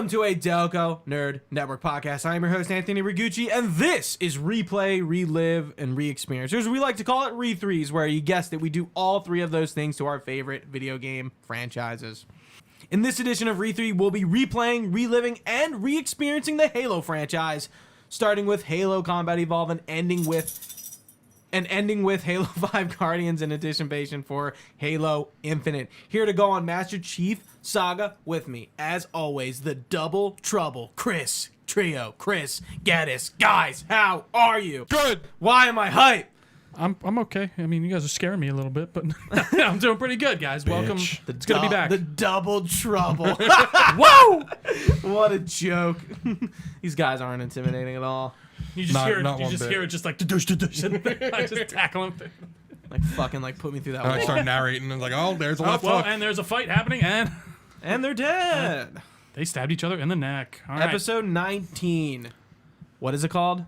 Welcome to a Delco Nerd Network podcast. I am your host, Anthony Ragucci, and this is Replay, Relive, and Re-Experience. Or as we like to call it, Re3s, where you guessed it, we do all three of those things to our favorite video game franchises. In this edition of Re3, we'll be replaying, reliving, and re-experiencing the Halo franchise, starting with Halo Combat Evolve and ending with Halo 5 Guardians in anticipation for Halo Infinite. Here to go on Master Chief Saga with me, as always, the Double Trouble Chris Trio, Chris Geddes. Guys, how are you? Good. Why am I hype? I'm okay. I mean, you guys are scaring me a little bit, but I'm doing pretty good, guys. Welcome. It's good to be back. The Double Trouble. Whoa! What a joke. These guys aren't intimidating at all. You just hear it just like I just tackle him. Like fucking like put me through that. And I start narrating and like, oh, there's a left hook. And there's a fight happening, and they're dead. They stabbed each other in the neck. All right. Episode 19. What is it called?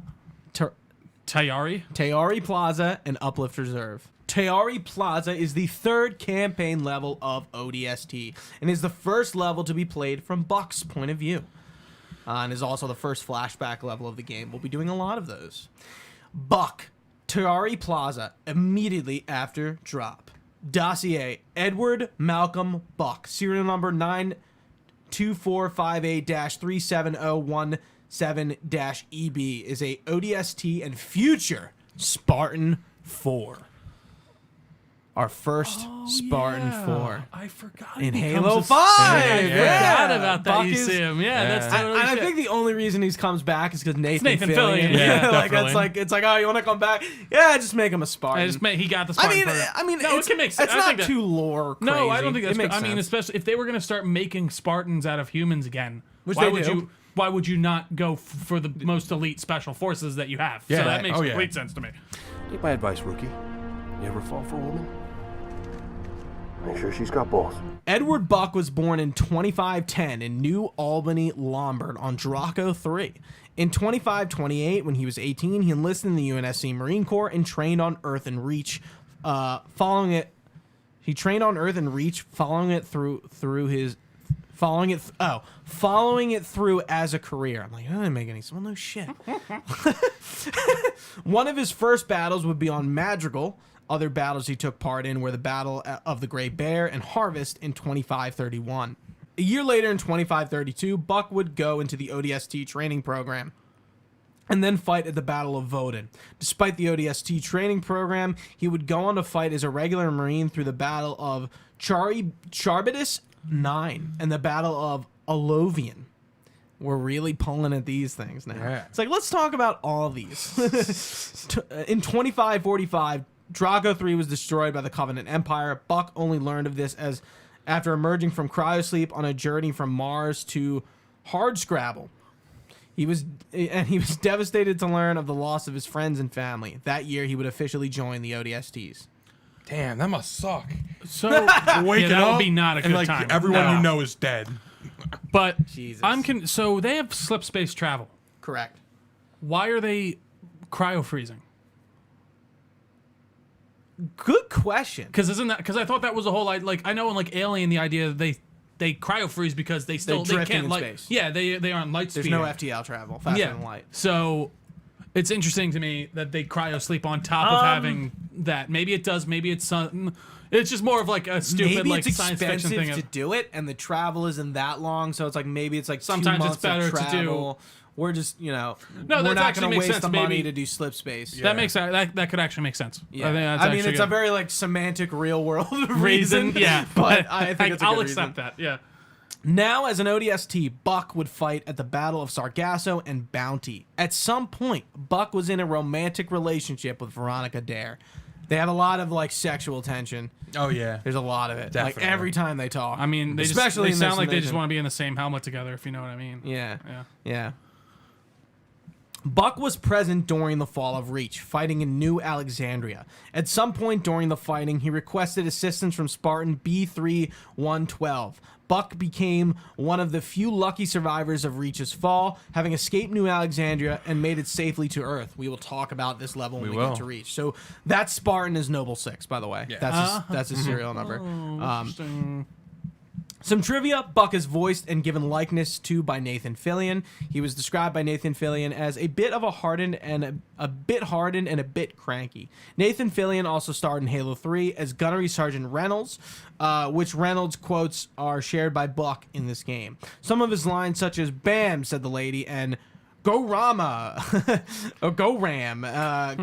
Tayari Plaza and Uplift Reserve. Tayari Plaza is the third campaign level of ODST and is the first level to be played from Buck's point of view. And is also the first flashback level of the game. We'll be doing a lot of those. Buck, Tayari Plaza, immediately after drop. Dossier, Edward Malcolm Buck, serial number 92458-37017-EB, is a ODST and future Spartan 4. Our first Spartan 4. I forgot. In Halo 5. I forgot about that. You see him. That's totally I think the only reason he comes back is because Nathan Fillion. Yeah, like it's like, oh, you want to come back? Yeah, just make him a Spartan. He got the Spartan. No, it can make sense. It's not too lore crazy. No, I don't think that's. I mean, especially if they were going to start making Spartans out of humans again, which why would you not go for the most elite special forces that you have? Yeah, so that makes complete sense to me. Take my advice, rookie. You ever fall for a woman? Make sure she's got balls. Edward Buck was born in 2510 in New Albany, Lombard on Draco 3. In 2528, when he was 18, he enlisted in the UNSC Marine Corps and trained on Earth and Reach. Following it through as a career. I'm like, that didn't make any sense. Well, no shit. One of his first battles would be on Madrigal. Other battles he took part in were the Battle of the Great Bear and Harvest in 2531. A year later, in 2532, Buck would go into the ODST training program and then fight at the Battle of Voden. Despite the ODST training program, he would go on to fight as a regular Marine through the Battle of Charybdis 9 and the Battle of Alovian. We're really pulling at these things now. Yeah. It's like, let's talk about all these. In 2545, Draco 3 was destroyed by the Covenant Empire. Buck only learned of this as after emerging from cryosleep on a journey from Mars to Hardscrabble. He was devastated to learn of the loss of his friends and family. That year, he would officially join the ODSTs. Damn, that must suck. So waking that up would be not a good and time. Everyone you know is dead. But Jesus. so they have slip space travel. Correct. Why are they cryo freezing? Good question. Because I thought that was a whole like I know in like Alien the idea that they cryo freeze because they drifting can't in like space. Yeah, they aren't light speed. There's no FTL travel faster than light. So it's interesting to me that they cryo sleep on top of having that. Maybe it does. Maybe it's something. It's just more of like a stupid like science fiction thing. To do it, and the travel isn't that long, so it's like maybe it's like sometimes 2 months it's better of travel. to do. We're just we're that not actually going to makes waste sense, the money maybe. to do slip space. That makes that could actually make sense. Yeah. I mean, it's a very like semantic, real world reason. Yeah, but I think it's a I'll good accept reason. that. Yeah. Now, as an ODST, Buck would fight at the Battle of Sargasso and Bounty. At some point, Buck was in a romantic relationship with Veronica Dare. They have a lot of like sexual tension. Oh yeah, There's a lot of it. Definitely. Like every time they talk. I mean, they especially sound like they just want to be in the same helmet together. If you know what I mean. Yeah. Buck was present during the fall of Reach, fighting in New Alexandria. At some point during the fighting, he requested assistance from Spartan B3-112. Buck became one of the few lucky survivors of Reach's fall, having escaped New Alexandria and made it safely to Earth. We will talk about this level when we get to Reach. So that Spartan is Noble 6, by the way. Yeah. That's his serial number. Interesting. Some trivia: Buck is voiced and given likeness to by Nathan Fillion. He was described by Nathan Fillion as a bit of a hardened and a bit cranky. Nathan Fillion also starred in Halo 3 as Gunnery Sergeant Reynolds, which Reynolds quotes are shared by Buck in this game. Some of his lines, such as "Bam," said the lady, and "Go Rama," or "Go Ram,"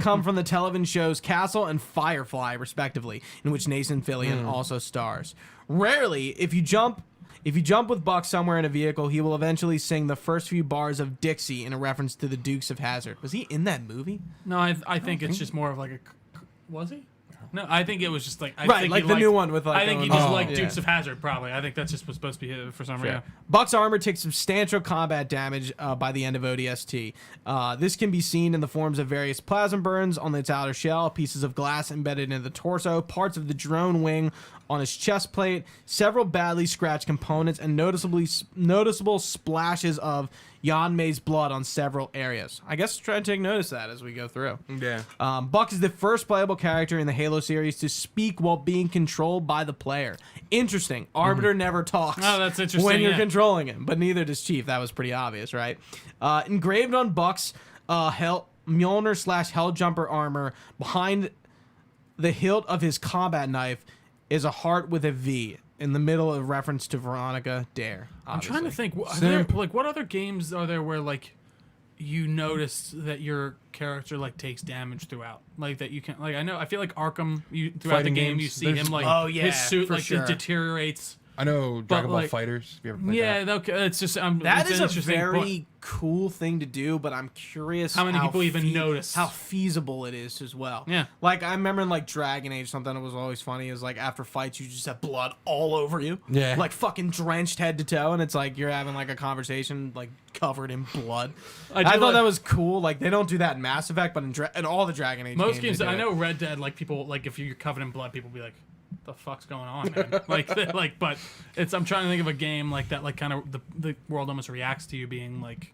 come from the television shows Castle and Firefly, respectively, in which Nathan Fillion also stars. Rarely, if you jump with Buck somewhere in a vehicle, he will eventually sing the first few bars of Dixie in a reference to the Dukes of Hazzard. Was he in that movie? No, I think it's just more of like a. Was he? No, I think it was just like New one with like. I think he just liked Dukes of Hazzard. Probably. I think that's just was supposed to be it for some reason. Buck's armor takes substantial combat damage by the end of ODST. This can be seen in the forms of various plasma burns on its outer shell, pieces of glass embedded in the torso, parts of the drone wing on his chest plate, several badly scratched components, and noticeable splashes of Yanmei's blood on several areas. I guess try to take notice of that as we go through. Yeah. Buck is the first playable character in the Halo series to speak while being controlled by the player. Interesting. Arbiter never talks. Oh, that's interesting. When you're controlling him, but neither does Chief. That was pretty obvious, right? Engraved on Buck's Mjolnir/Helljumper armor behind the hilt of his combat knife is a heart with a V in the middle of reference to Veronica Dare. I'm trying to think. What other games are there where like you notice that your character like takes damage throughout, like that you can like I feel like Arkham. Throughout Fighting the game, games, you see him like his suit like it deteriorates. I know Dragon Ball like, Fighters. Have you ever played that? Okay, it's just that it's is an a interesting very point. cool thing to do, but I'm curious how many people even notice how feasible it is as well. Yeah, like I remember in like Dragon Age, something that was always funny is like after fights you just have blood all over you, like fucking drenched head to toe, and it's like you're having like a conversation like covered in blood. I thought that was cool. Like they don't do that in Mass Effect, but in all the Dragon Age most games I know Red Dead, like people like if you're covered in blood, people be like, the fuck's going on, man? but I'm trying to think of a game like that, like kind of the world almost reacts to you being like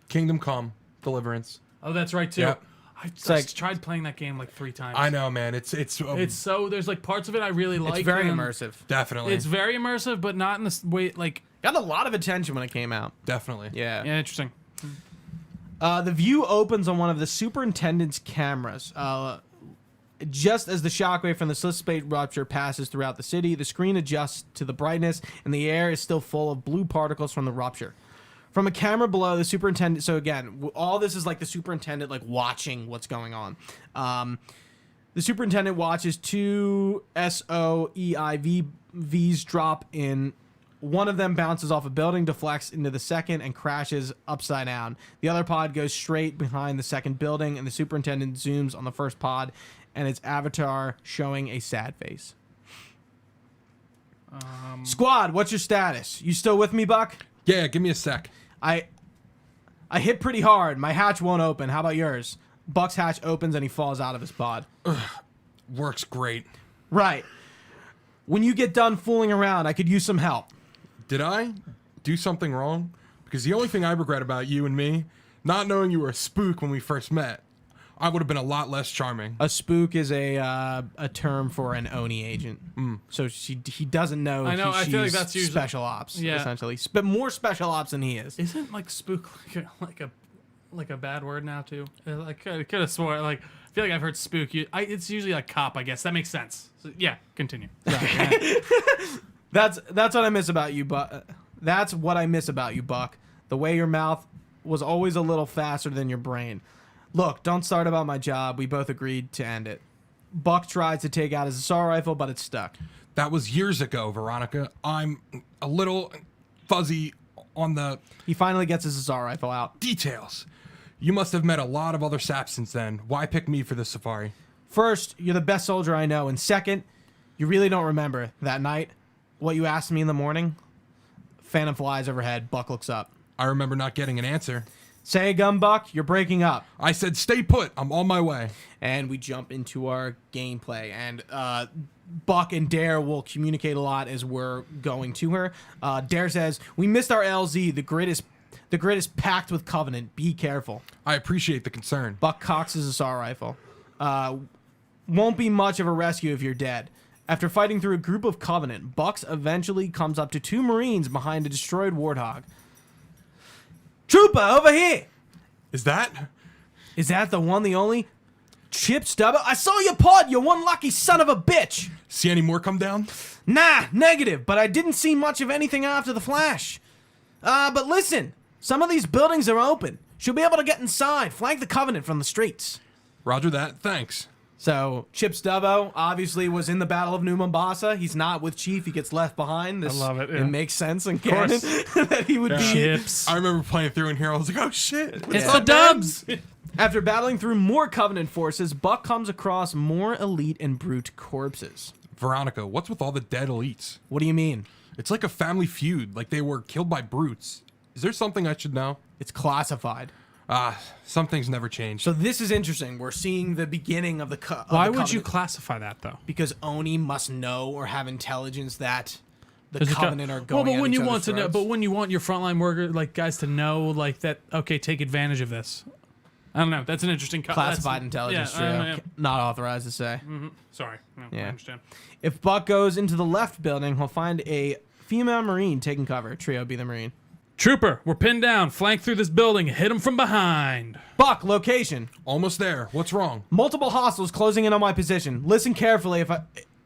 Kingdom Come Deliverance. Oh, that's right too. Yep. I tried playing that game like 3 times. I know, man. It's so there's like parts of it I really like. It's very immersive. Definitely. It's very immersive, but not in this way. Like got a lot of attention when it came out. Definitely. Yeah. Interesting. The view opens on one of the superintendent's cameras. Just as the shockwave from the slipspace rupture passes throughout the city, the screen adjusts to the brightness, and the air is still full of blue particles from the rupture. From a camera below, the superintendent... So again, all this is like the superintendent like watching what's going on. The superintendent watches 2 SOEIVs drop in. One of them bounces off a building, deflects into the second, and crashes upside down. The other pod goes straight behind the second building, and the superintendent zooms on the first pod and its avatar showing a sad face. Squad, what's your status? You still with me, Buck? Yeah, give me a sec. I hit pretty hard. My hatch won't open. How about yours? Buck's hatch opens and he falls out of his pod. Works great. Right. When you get done fooling around, I could use some help. Did I do something wrong? Because the only thing I regret about you and me, not knowing you were a spook when we first met, I would have been a lot less charming. A spook is a term for an Oni agent. So he doesn't know. I know. I feel like that's usually special ops, essentially. But more special ops than he is. Isn't like spook like a bad word now too? I could have swore like I feel like I've heard spook. It's usually a cop, I guess. That makes sense. So, yeah, continue. Sorry, That's what I miss about you, but that's what I miss about you, Buck. The way your mouth was always a little faster than your brain. Look, don't start about my job. We both agreed to end it. Buck tries to take out his assault rifle, but it's stuck. That was years ago, Veronica. I'm a little fuzzy on the... He finally gets his assault rifle out. Details. You must have met a lot of other saps since then. Why pick me for this safari? First, you're the best soldier I know. And second, you really don't remember that night, what you asked me in the morning? Phantom flies overhead. Buck looks up. I remember not getting an answer. Say again, Buck. You're breaking up. I said stay put. I'm on my way. And we jump into our gameplay. And Buck and Dare will communicate a lot as we're going to her. Dare says, "We missed our LZ. The grid is packed with Covenant. Be careful." I appreciate the concern. Buck cocks his assault rifle. Won't be much of a rescue if you're dead. After fighting through a group of Covenant, Bucks eventually comes up to 2 Marines behind a destroyed Warthog. Trooper, over here! Is that? Is that the one, the only? Chip Stubber? I saw your pod, you one lucky son of a bitch! See any more come down? Nah, negative, but I didn't see much of anything after the flash. But listen, some of these buildings are open. She'll be able to get inside, flank the Covenant from the streets. Roger that. Thanks. So, Chip Stubbo obviously was in the Battle of New Mombasa. He's not with Chief. He gets left behind. I love it. Yeah. It makes sense in canon that he would be. Chips. I remember playing through in here. I was like, oh shit. It's the dubs. After battling through more Covenant forces, Buck comes across more elite and brute corpses. Veronica, what's with all the dead elites? What do you mean? It's like a family feud, like they were killed by brutes. Is there something I should know? It's classified. Some things never change. So this is interesting. We're seeing the beginning of the Why would you Covenant. classify that though? Because Oni must know or have intelligence that the Does it Covenant are going. Well, but at when each you other's want to know, throats. but when you want your frontline worker like guys to know like that, okay, take advantage of this. I don't know. That's an interesting classified intelligence trio, yeah. not authorized to say. Sorry, no, I Yeah. understand. If Buck goes into the left building, he'll find a female Marine taking cover. Trio be the Marine. Trooper, we're pinned down. Flank through this building. Hit him from behind. Buck, location. Almost there. What's wrong? Multiple hostiles closing in on my position. Listen carefully.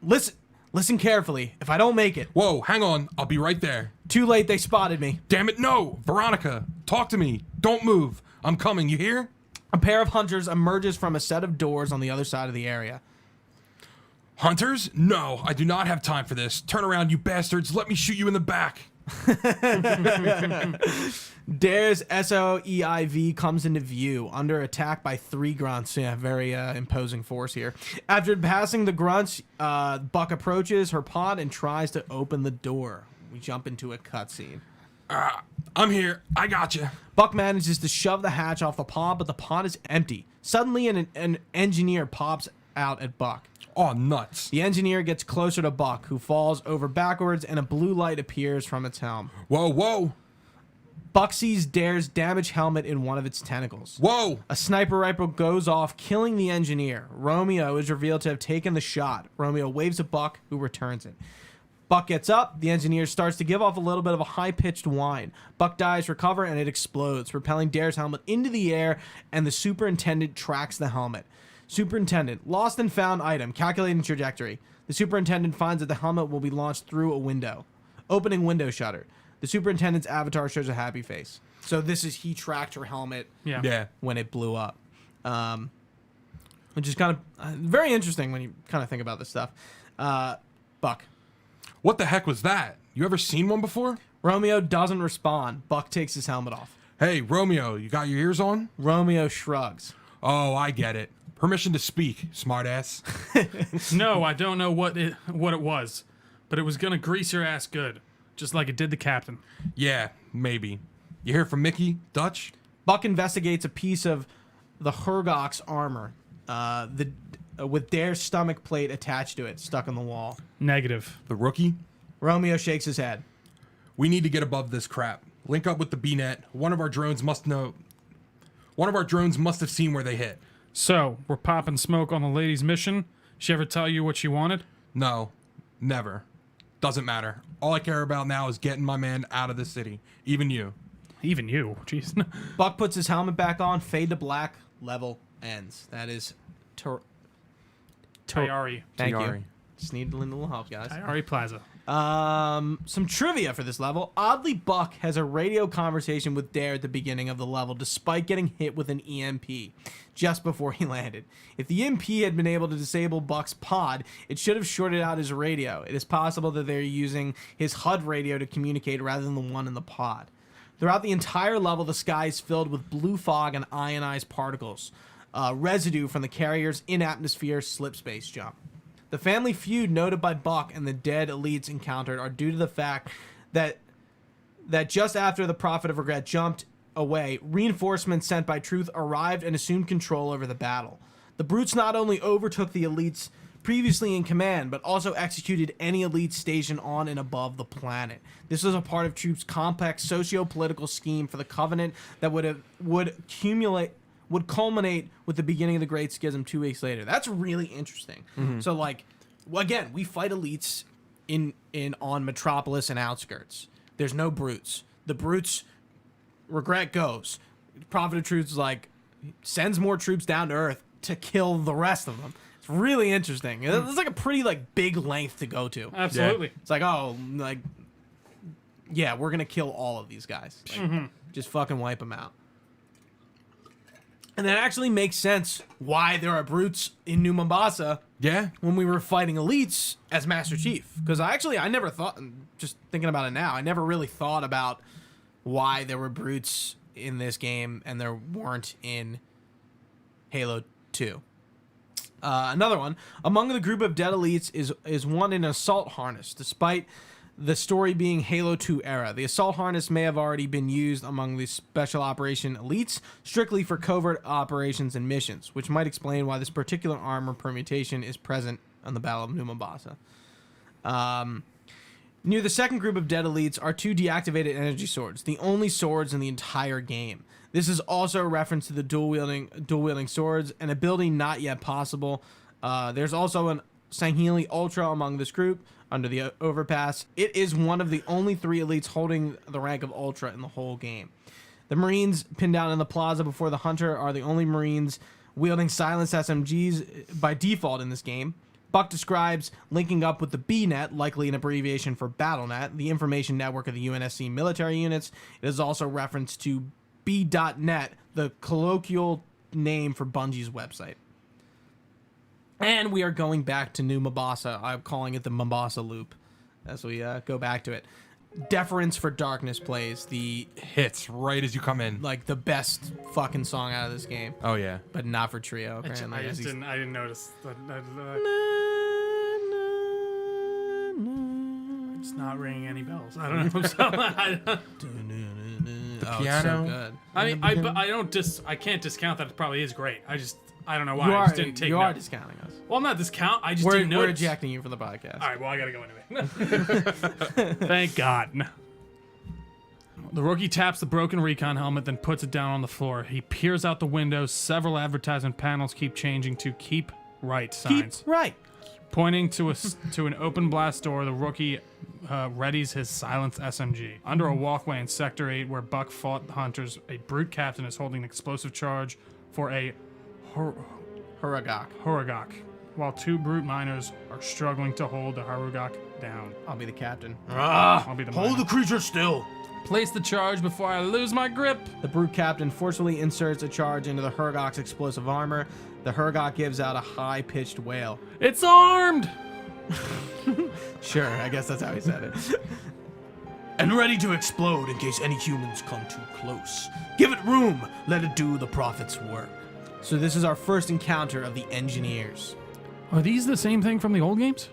Listen carefully. If I don't make it, Whoa, hang on. I'll be right there. too late. They spotted me. Damn it, no. Veronica, talk to me. Don't move. I'm coming. You hear? A pair of hunters emerges from a set of doors on the other side of the area. Hunters? No, I do not have time for this. Turn around, you bastards. Let me shoot you in the back. Dare's SOEIV comes into view, under attack by 3 grunts. Yeah, very imposing force here. After passing the grunts, Buck approaches her pod and tries to open the door. We jump into a cutscene. I'm here. I got you. Buck manages to shove the hatch off the pod, but the pod is empty. Suddenly, an engineer pops out at Buck. Oh, nuts. The engineer gets closer to Buck, who falls over backwards, and a blue light appears from its helm. Whoa, whoa. Buck sees Dare's damaged helmet in one of its tentacles. Whoa. A sniper rifle goes off, killing the engineer. Romeo is revealed to have taken the shot. Romeo waves at Buck, who returns it. Buck gets up. The engineer starts to give off a little bit of a high-pitched whine. Buck dives, recover, and it explodes, propelling Dare's helmet into the air, and the superintendent tracks the helmet. Superintendent, lost and found item, calculating trajectory. The superintendent finds that the helmet will be launched through a window. Opening window shutter. The superintendent's avatar shows a happy face. So this is, he tracked her helmet Yeah. when it blew up. Which is kind of very interesting when you kind of think about this stuff. Buck. What the heck was that? You ever seen one before? Romeo doesn't respond. Buck takes his helmet off. Hey, Romeo, you got your ears on? Romeo shrugs. Oh, I get it. Permission to speak, smartass. No, I don't know what it was, but it was gonna grease your ass good, just like it did the captain. Yeah, maybe. You hear from Mickey, Dutch? Buck investigates a piece of the Hergox armor, with Dare's stomach plate attached to it, stuck on the wall. Negative. The rookie? Romeo shakes his head. We need to get above this crap. Link up with the B-net. One of our drones must have seen where they hit. So, we're popping smoke on the lady's mission. She ever tell you what she wanted? No, never. Doesn't matter. All I care about now is getting my man out of the city. Even you. Even you. Jeez. Buck puts his helmet back on, fade to black, level ends. That is... Tayari. Thank Tayari. you. Just need a little help, guys. Tayari Plaza. Some trivia for this level. Oddly, Buck has a radio conversation with Dare at the beginning of the level, despite getting hit with an EMP just before he landed. If the EMP had been able to disable Buck's pod, it should have shorted out his radio. It is possible that they're using his HUD radio to communicate rather than the one in the pod. Throughout the entire level, the sky is filled with blue fog and ionized particles, residue from the carrier's in-atmosphere slip space jump. The family feud noted by Buck and the dead elites encountered are due to the fact that just after the Prophet of Regret jumped away, reinforcements sent by Truth arrived and assumed control over the battle. The brutes not only overtook the elites previously in command, but also executed any elite stationed on and above the planet. This was a part of Truth's complex socio-political scheme for the Covenant that would culminate with the beginning of the Great Schism 2 weeks later. That's really interesting. So, like, again, we fight elites in on Metropolis and outskirts. There's no brutes. The brutes, regret goes. Prophet of Truth is like, sends more troops down to Earth to kill the rest of them. It's really interesting. It's like a pretty like big length to go to. Absolutely. It's like, oh, like, yeah, we're gonna kill all of these guys. Like, just fucking wipe them out. And that actually makes sense why there are brutes in New Mombasa. Yeah. When we were fighting elites as Master Chief. Because I never thought, just thinking about it now, I never really thought about why there were brutes in this game and there weren't in Halo 2. Another one. Among the group of dead elites is one in assault harness, despite the story being Halo 2 era. The assault harness may have already been used among the special operation elites strictly for covert operations and missions, which might explain why this particular armor permutation is present on the Battle of New Mombasa. Near the second group of dead elites are 2 deactivated energy swords, the only swords in the entire game. This is also a reference to the dual-wielding swords, an ability not yet possible. There's also an Sangheili Ultra among this group under the overpass. It is one of the only 3 elites holding the rank of Ultra in the whole game. The Marines pinned down in the plaza before the Hunter are the only Marines wielding silenced SMGs by default in this game. Buck describes linking up with the B-Net, likely an abbreviation for BattleNet, the information network of the UNSC military units. It is also referenced to B.Net, the colloquial name for Bungie's website. And we are going back to New Mombasa. I'm calling it the Mombasa Loop as we go back to it. Deference for Darkness plays the Hits right as you come in. like the best fucking song out of this game, Oh yeah. but not for Trio. Apparently, I as just he's- didn't notice. It's not ringing any bells. I don't know. Oh, piano. It's so good. I can't discount that it probably is great. I don't know why. You I are, just didn't take you are note. discounting us. Well, I'm not discount. I just We're, didn't we're notice. ejecting you from the podcast. All right, well, I gotta go anyway. Thank God. The rookie taps the broken recon helmet, then puts it down on the floor. He peers out the window. Several advertisement panels keep changing to "Keep Right" signs. Keep right. Pointing to an open blast door, the rookie readies his silenced SMG. Under a walkway in Sector 8 where Buck fought the hunters, a brute captain is holding an explosive charge for a Horagok. while 2 brute miners are struggling to hold the Harugak down. I'll be the captain. I'll be the Hold miner. the creature still. Place the charge before I lose my grip. The brute captain forcefully inserts a charge into the Hurgok's explosive armor. The Hurgok gives out a high-pitched wail. It's armed! Sure, I guess that's how he said it. And ready to explode in case any humans come too close. Give it room. Let it do the prophet's work. So this is our first encounter of the engineers. Are these the same thing from the old games?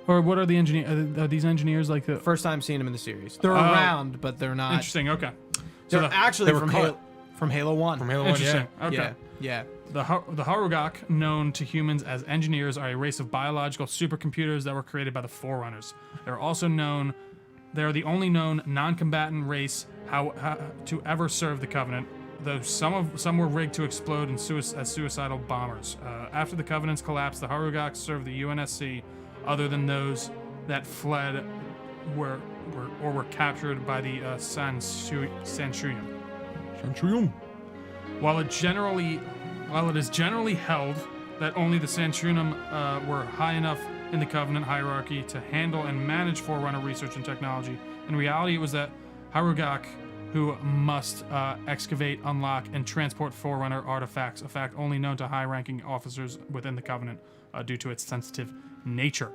Or what are the engineers? Are these engineers like the... First time seeing them in the series. They're around, but they're not. Interesting, okay. They're actually they were from cut. Halo 1. From Halo 1, Interesting, yeah. okay. Yeah. The Harugak, known to humans as engineers, are a race of biological supercomputers that were created by the Forerunners. They are the only known non-combatant race to ever serve the Covenant, though some were rigged to explode as suicidal bombers. After the Covenant's collapse, the Harugak served the UNSC, other than those that fled were captured by the Sanshuyum. While it is generally held that only the Sanshuyum were high enough in the Covenant hierarchy to handle and manage Forerunner research and technology, in reality it was that Harugak who must excavate, unlock, and transport Forerunner artifacts, a fact only known to high-ranking officers within the Covenant due to its sensitive nature.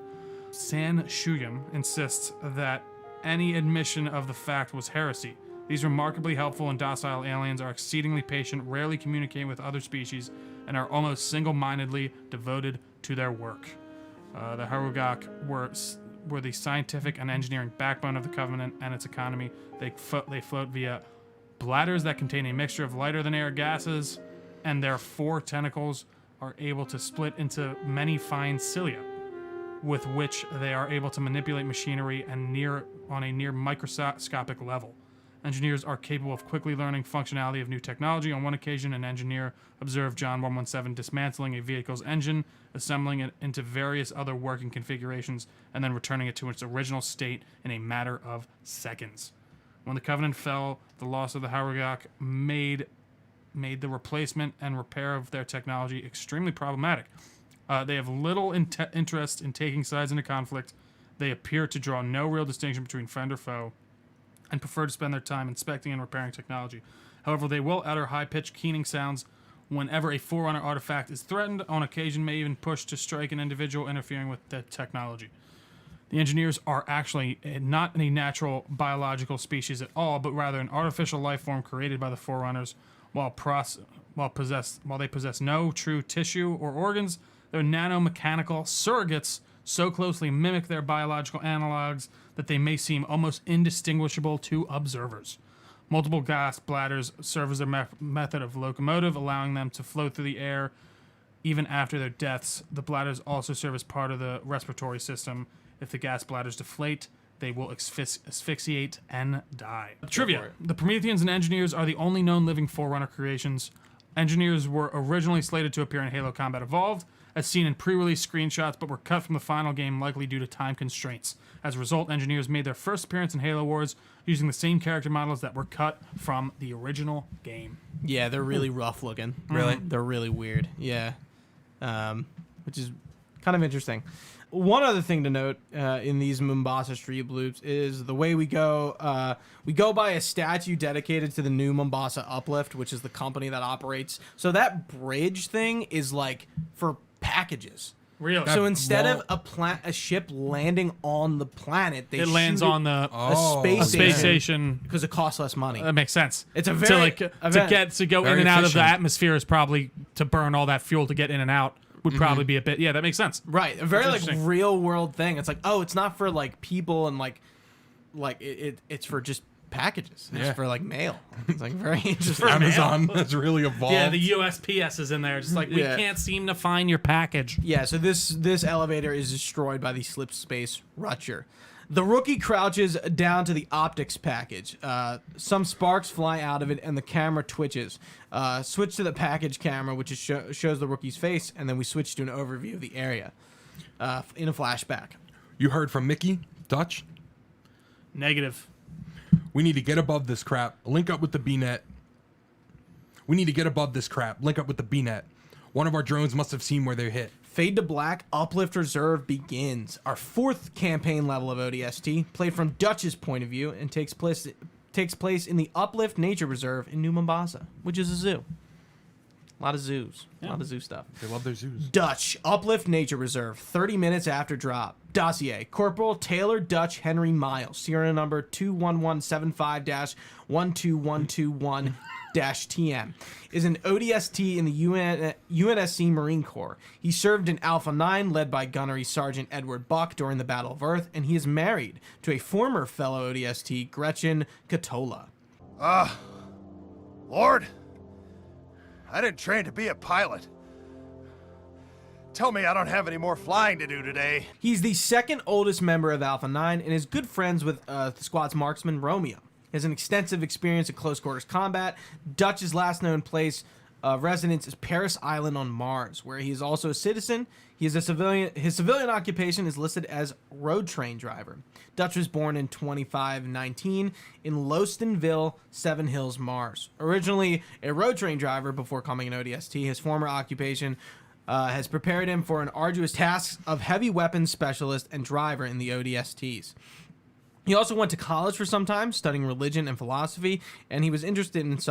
Sanshuyum insists that any admission of the fact was heresy. These remarkably helpful and docile aliens are exceedingly patient, rarely communicate with other species, and are almost single-mindedly devoted to their work. The Harugak were the scientific and engineering backbone of the Covenant and its economy. They float via bladders that contain a mixture of lighter-than-air gases, and their 4 tentacles are able to split into many fine cilia, with which they are able to manipulate machinery and on a near microscopic level. Engineers are capable of quickly learning functionality of new technology. On one occasion, an engineer observed John 117 dismantling a vehicle's engine, assembling it into various other working configurations, and then returning it to its original state in a matter of seconds. When the Covenant fell, the loss of the Ragucci made the replacement and repair of their technology extremely problematic. They have little interest in taking sides in a conflict. They appear to draw no real distinction between friend or foe, and prefer to spend their time inspecting and repairing technology. However, they will utter high-pitched keening sounds whenever a Forerunner artifact is threatened. On occasion, may even push to strike an individual interfering with the technology. The engineers are actually not a natural biological species at all, but rather an artificial life form created by the Forerunners. While they possess no true tissue or organs, their nanomechanical surrogates so closely mimic their biological analogs that they may seem almost indistinguishable to observers. Multiple gas bladders serve as their method of locomotive, allowing them to float through the air even after their deaths. The bladders also serve as part of the respiratory system. If the gas bladders deflate, they will asphyxiate and die. Trivia. The Prometheans and Engineers are the only known living Forerunner creations. Engineers were originally slated to appear in Halo Combat Evolved, as seen in pre-release screenshots, but were cut from the final game likely due to time constraints. As a result, Engineers made their first appearance in Halo Wars using the same character models that were cut from the original game. Yeah, they're really rough looking. Really? They're really weird. Yeah. Which is kind of interesting. One other thing to note in these Mombasa street loops is the way we go. We go by a statue dedicated to the new Mombasa Uplift, which is the company that operates. So that bridge thing is like for packages. Really? So instead of a ship landing on the planet, they it lands on the a space station because it costs less money. That makes sense. It's a very to go very in and out of efficient. the atmosphere is probably to burn all that fuel to get in and out would probably be a bit. Yeah, that makes sense. Right, a very That's like interesting. real world thing. It's like, oh, it's not for like people and like it's for just packages. It's Yeah. for like mail. It's like very interesting. Amazon has really evolved. Yeah, the USPS is in there. Just like, we Yeah. can't seem to find your package. Yeah, so this elevator is destroyed by the slip space rupture. The rookie crouches down to the optics package. Some sparks fly out of it, and the camera twitches. Switch to the package camera, which is shows the rookie's face, and then we switch to an overview of the area in a flashback. You heard from Mickey, Dutch? Negative. We need to get above this crap. Link up with the B-net. We need to get above this crap. Link up with the B-net. One of our drones must have seen where they hit. Fade to Black Uplift Reserve begins. Our fourth campaign level of ODST, played from Dutch's point of view, and takes place in the Uplift Nature Reserve in New Mombasa, which is a zoo. A lot of zoos. A lot of zoo stuff. They love their zoos. Dutch, Uplift Nature Reserve, 30 minutes after drop. Dossier, Corporal Taylor Dutch Henry Miles, serial number 21175-12121-TM, is an ODST in the UNSC Marine Corps. He served in Alpha 9, led by Gunnery Sergeant Edward Buck during the Battle of Earth, and he is married to a former fellow ODST, Gretchen Katola. Lord, I didn't train to be a pilot. Tell me I don't have any more flying to do today. He's the second oldest member of Alpha 9 and is good friends with the squad's marksman, Romeo. He has an extensive experience in close quarters combat. Dutch's last known place of residence is Paris Island on Mars, where he is also a citizen. He is a civilian. His civilian occupation is listed as road train driver. Dutch was born in 2519 in Lowstonville, Seven Hills, Mars. Originally a road train driver before becoming an ODST, his former occupation has prepared him for an arduous task of heavy weapons specialist and driver in the ODSTs. He also went to college for some time, studying religion and philosophy, and he was interested in these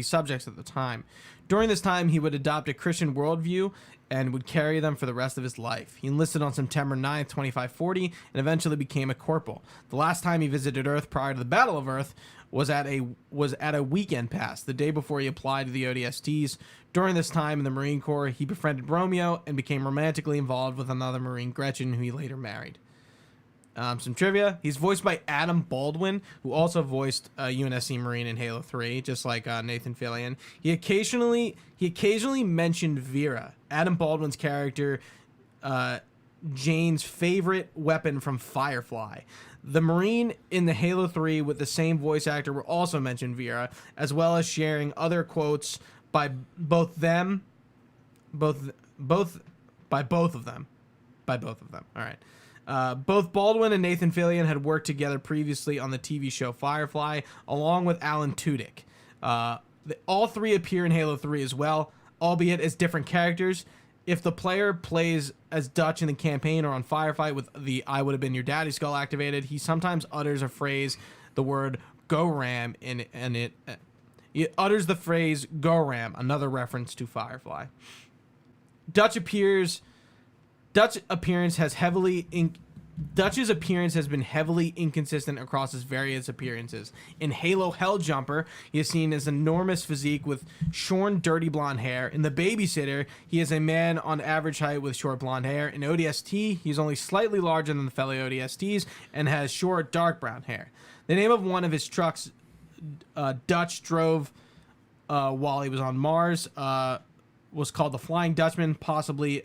subjects at the time. During this time, he would adopt a Christian worldview and would carry them for the rest of his life. He enlisted on September 9th, 2540, and eventually became a corporal. The last time he visited Earth prior to the Battle of Earth was at a weekend pass, the day before he applied to the ODSTs. During this time in the Marine Corps, he befriended Romeo and became romantically involved with another Marine, Gretchen, who he later married. Some trivia: he's voiced by Adam Baldwin, who also voiced UNSC Marine in Halo 3, just like Nathan Fillion. He occasionally mentioned Vera, Adam Baldwin's character, Jane's favorite weapon from Firefly. The Marine in the Halo 3 with the same voice actor will also mention Vera, as well as sharing other quotes by both of them. All right. Both Baldwin and Nathan Fillion had worked together previously on the TV show Firefly, along with Alan Tudyk. All three appear in Halo 3 as well, albeit as different characters. If the player plays as Dutch in the campaign or on Firefly with the "I would have been your daddy" skull activated, he sometimes utters a phrase, the word "go ram" he utters the phrase "go ram," another reference to Firefly. Dutch's appearance has been heavily inconsistent across his various appearances. In Halo Helljumper, he is seen as enormous physique with shorn, dirty blonde hair. In The Babysitter, he is a man on average height with short blonde hair. In ODST, he's only slightly larger than the fellow ODSTs and has short, dark brown hair. The name of one of his trucks Dutch drove while he was on Mars was called the Flying Dutchman, possibly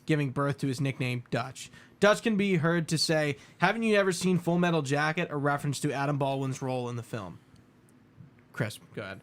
giving birth to his nickname Dutch. Dutch can be heard to say, "Haven't you ever seen Full Metal Jacket?" a reference to Adam Baldwin's role in the film. Chris, go ahead.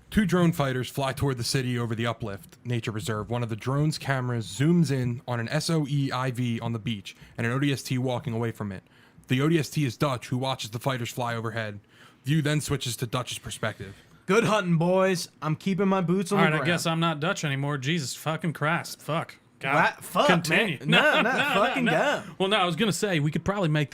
2 drone fighters fly toward the city over the Uplift Nature Reserve. One of the drone's cameras zooms in on an SOE IV on the beach and an ODST walking away from it. The ODST is Dutch, who watches the fighters fly overhead. View then switches to Dutch's perspective. Good hunting, boys. I'm keeping my boots on the ground. All right, I guess I'm not Dutch anymore. Jesus fucking Christ. Fuck. God. What? Fuck, Continue. man. No, fucking go. Well, no, I was going to say, we could probably make...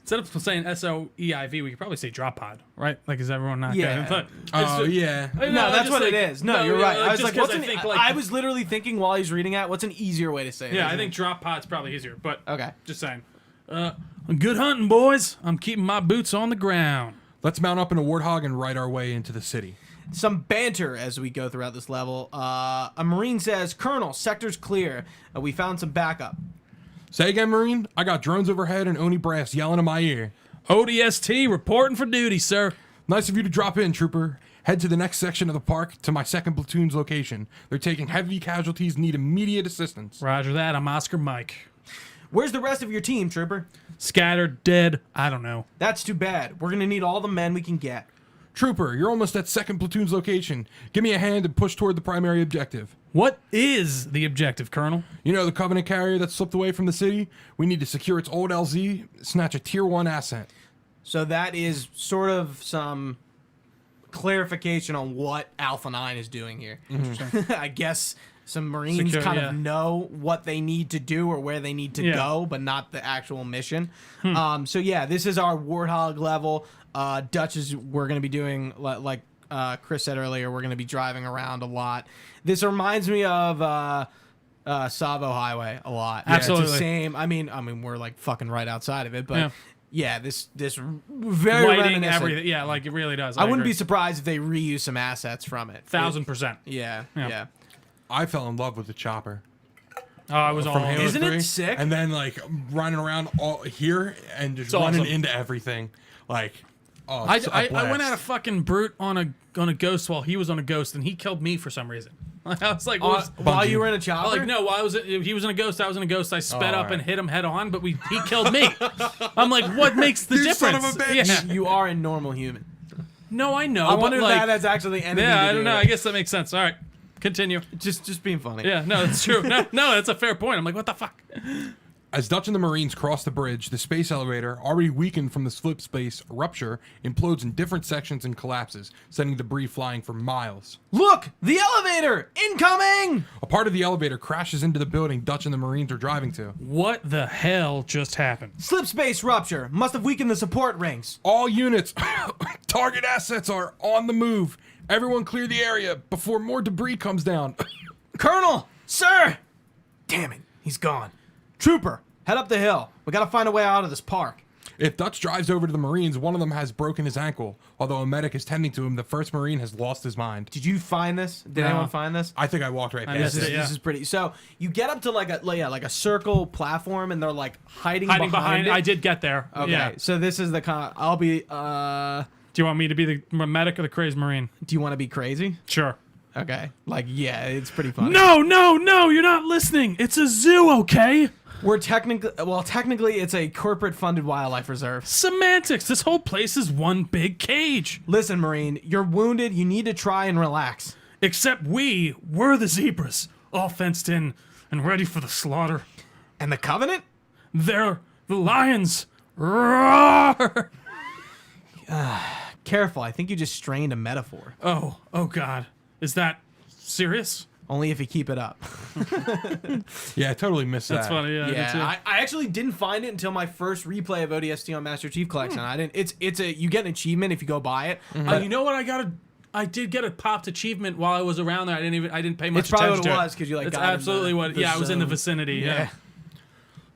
Instead of saying SOEIV, we could probably say drop pod, right? Like, is everyone not Yeah. good? Oh, yeah. No, that's what it is. No, you're right. I was like, what's I was literally thinking while he's reading that, what's an easier way to say it? Yeah, I think drop pod's probably easier, but Okay. just saying. Good hunting, boys. I'm keeping my boots on the ground. Let's mount up in a Warthog and ride our way into the city. Some banter as we go throughout this level. A Marine says, "Colonel, sector's clear. We found some backup." Say again, Marine? I got drones overhead and Oni Brass yelling in my ear. ODST reporting for duty, sir. Nice of you to drop in, trooper. Head to the next section of the park to my 2nd platoon's location. They're taking heavy casualties, need immediate assistance. Roger that. I'm Oscar Mike. Where's the rest of your team, trooper? Scattered, dead, I don't know. That's too bad. We're gonna need all the men we can get. Trooper, you're almost at 2nd platoon's location. Give me a hand and push toward the primary objective. What is the objective, Colonel? You know the Covenant carrier that slipped away from the city? We need to secure its old LZ, snatch a Tier 1 asset. So that is sort of some clarification on what Alpha 9 is doing here. I guess some Marines Secure, kind yeah. of know what they need to do or where they need to go, but not the actual mission. So yeah, this is our Warthog level. Dutch is, we're going to be doing, like Chris said earlier, we're going to be driving around a lot. This reminds me of Savo Highway a lot. Absolutely. It's the same. I mean, we're like fucking right outside of it, but Yeah. yeah, this very Lighting, reminiscent. everything. Yeah, like it really does. I wouldn't agree. be surprised if they reuse some assets from it. 1000%. Yeah. Yeah. I fell in love with the chopper. Oh, I was all From Halo Isn't it 3, sick? And then like running around all here and just It's running awesome. into everything. Like, oh, I it's a went blast. at a fucking brute on a ghost while he was on a ghost, and he killed me for some reason. I was like, what was, While you were in a chopper? like, no, while he was in a ghost, I was in a ghost. I sped up alright. and hit him head on, but he killed me. I'm like, what makes the You difference? son of a bitch. Yeah. You are a normal human. No, I know. I wonder but if like, that has actually anything yeah, to I do don't know. with I it. guess that makes sense. All right, continue. Just being funny. Yeah, no, that's true. No, that's a fair point. I'm like, what the fuck? As Dutch and the Marines cross the bridge, the space elevator, already weakened from the slip space rupture, implodes in different sections and collapses, sending debris flying for miles. Look, the elevator incoming. A part of the elevator crashes into the building Dutch and the Marines are driving to. What the hell just happened? Slip space rupture must have weakened the support rings. All units, target assets are on the move. Everyone clear the area before more debris comes down. Colonel, sir. Damn it, he's gone. Trooper, head up the hill. We gotta find a way out of this park. If Dutch drives over to the Marines, one of them has broken his ankle. Although a medic is tending to him, the first Marine has lost his mind. Did you find this? Did No. anyone find this? I think I walked right past missed it. it. Yeah. This is pretty. So you get up to like a circle platform, and they're like hiding behind it. I did get there. Okay, Yeah. so this is the kind. I'll be. Do you want me to be the medic or the crazed Marine? Do you want to be crazy? Sure. Okay. Like, yeah, it's pretty funny. No, you're not listening. It's a zoo, okay? We're technically, it's a corporate-funded wildlife reserve. Semantics. This whole place is one big cage. Listen, Marine, you're wounded. You need to try and relax. Except we're the zebras, all fenced in and ready for the slaughter. And the Covenant? They're the lions. Roar! Careful, I think you just strained a metaphor. Oh God. Is that serious? Only if you keep it up. Yeah, I totally missed that. That's funny. Yeah. that's it. I actually didn't find it until my first replay of ODST on Master Chief Collection. I didn't. You get an achievement if you go buy it. You know what? I did get a popped achievement while I was around there. I didn't pay much It's probably attention what it to was because you like. It's got in absolutely what. the Yeah, I was in the zone. vicinity. Yeah.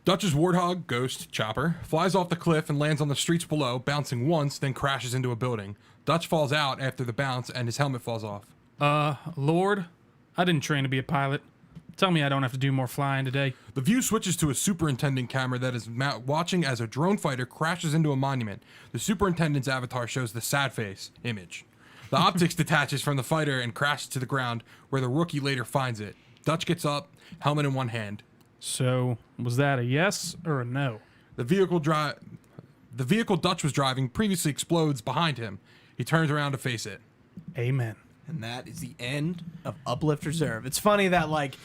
Dutch's Warthog, Ghost, Chopper, flies off the cliff and lands on the streets below, bouncing once, then crashes into a building. Dutch falls out after the bounce and his helmet falls off. Lord, I didn't train to be a pilot. Tell me I don't have to do more flying today. The view switches to a superintendent camera that is watching as a drone fighter crashes into a monument. The superintendent's avatar shows the sad face image. The optics detaches from the fighter and crashes to the ground, where the rookie later finds it. Dutch gets up, helmet in one hand. So, was that a yes or a no? The vehicle Dutch was driving previously explodes behind him. He turns around to face it. Amen. And that is the end of Uplift Reserve. It's funny that, like,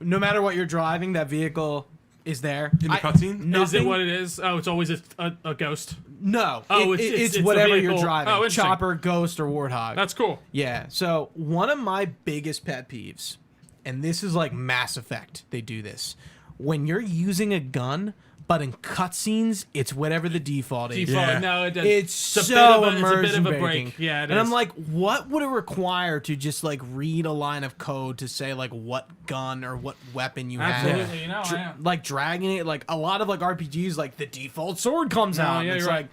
no matter what you're driving, that vehicle is there. In the cutscene? Is it what it is? Oh, it's always a ghost. No. Oh, it's the whatever you're vehicle. driving. Oh, interesting. Chopper, Ghost, or Warthog. That's cool. Yeah. So, one of my biggest pet peeves, and this is like Mass Effect, they do this. When you're using a gun, but in cutscenes, it's whatever the default is. Yeah. No, It's a so bit of immersion a breaking. break. Yeah, it and is. I'm like, what would it require to just like read a line of code to say like what gun or what weapon you have? Absolutely, you know, yeah. Like dragging it, like a lot of like RPGs, like the default sword comes out. And yeah, it's you're like,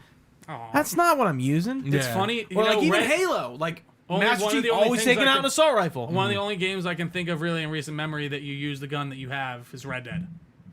Aw. that's not what I'm using. It's Yeah. funny. Or like even Red- Halo, like Only Master one of Chief the only always things taking I out can- an assault rifle. One of the only games I can think of really in recent memory that you use the gun that you have is Red Dead.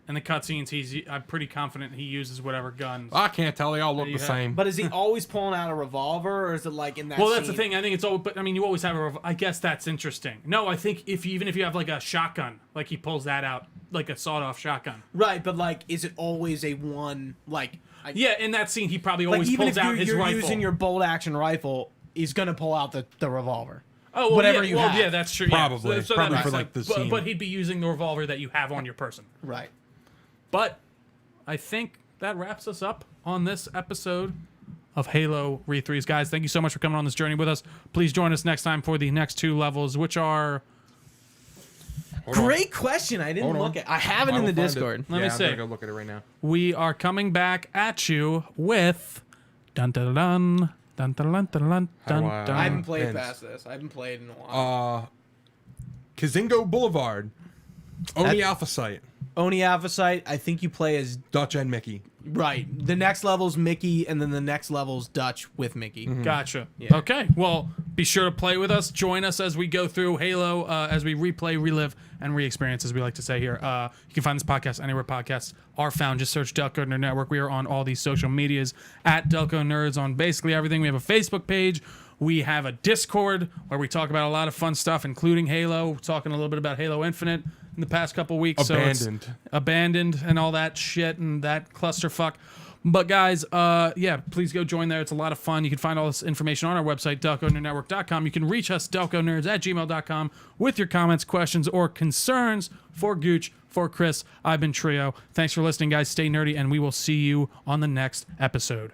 And the cutscenes, I'm pretty confident he uses whatever gun. I can't tell. They all look the Yeah. same. But is he always pulling out a revolver, or is it like in that? Well, that's the scene? thing. I think it's all. But I mean, you always have a. I guess that's interesting. No, I think even if you have like a shotgun, like he pulls that out, like a sawed-off shotgun. Right, but like, is it always a one? Like, Yeah, in that scene, he probably like always even pulls if out his you're rifle. using your bolt action rifle, he's gonna pull out the revolver. oh, well, whatever yeah, you well, have. yeah, that's true. Probably. Yeah. So Probably that for, makes like, the sense. scene. But he'd be using the revolver that you have on your person. Right. But I think that wraps us up on this episode of Halo Re3s. Guys, thank you so much for coming on this journey with us. Please join us next time for the next two levels, which are... Great question. I didn't Hold on. look at. I have it in the Discord. Let me I'm see. gonna go look at it right now. We are coming back at you with... Dun dun dun dun dun dun dun dun How do dun. I haven't played Pins. past this. I haven't played in a while. Kazingo Boulevard. Oni Alpha Site. Oni Alpha Site. I think you play as Dutch and Mickey. right. The next level's Mickey, and then the next level's Dutch with Mickey. Gotcha. Yeah. Okay. Well, be sure to play with us. Join us as we go through Halo, as we replay, relive, and re-experience, as we like to say here. You can find this podcast anywhere podcasts are found. Just search Delco Nerd Network. We are on all these social medias at Delco Nerds on basically everything. We have a Facebook page. We have a Discord where we talk about a lot of fun stuff, including Halo. We're talking a little bit about Halo Infinite in the past couple weeks. Abandoned. So it's abandoned and all that shit and that clusterfuck. But guys, yeah, please go join there. It's a lot of fun. You can find all this information on our website, DelcoNerdNetwork.com. You can reach us, DelcoNerds@gmail.com, with your comments, questions, or concerns. For Gooch, for Chris, I've been Trio. Thanks for listening, guys. Stay nerdy, and we will see you on the next episode.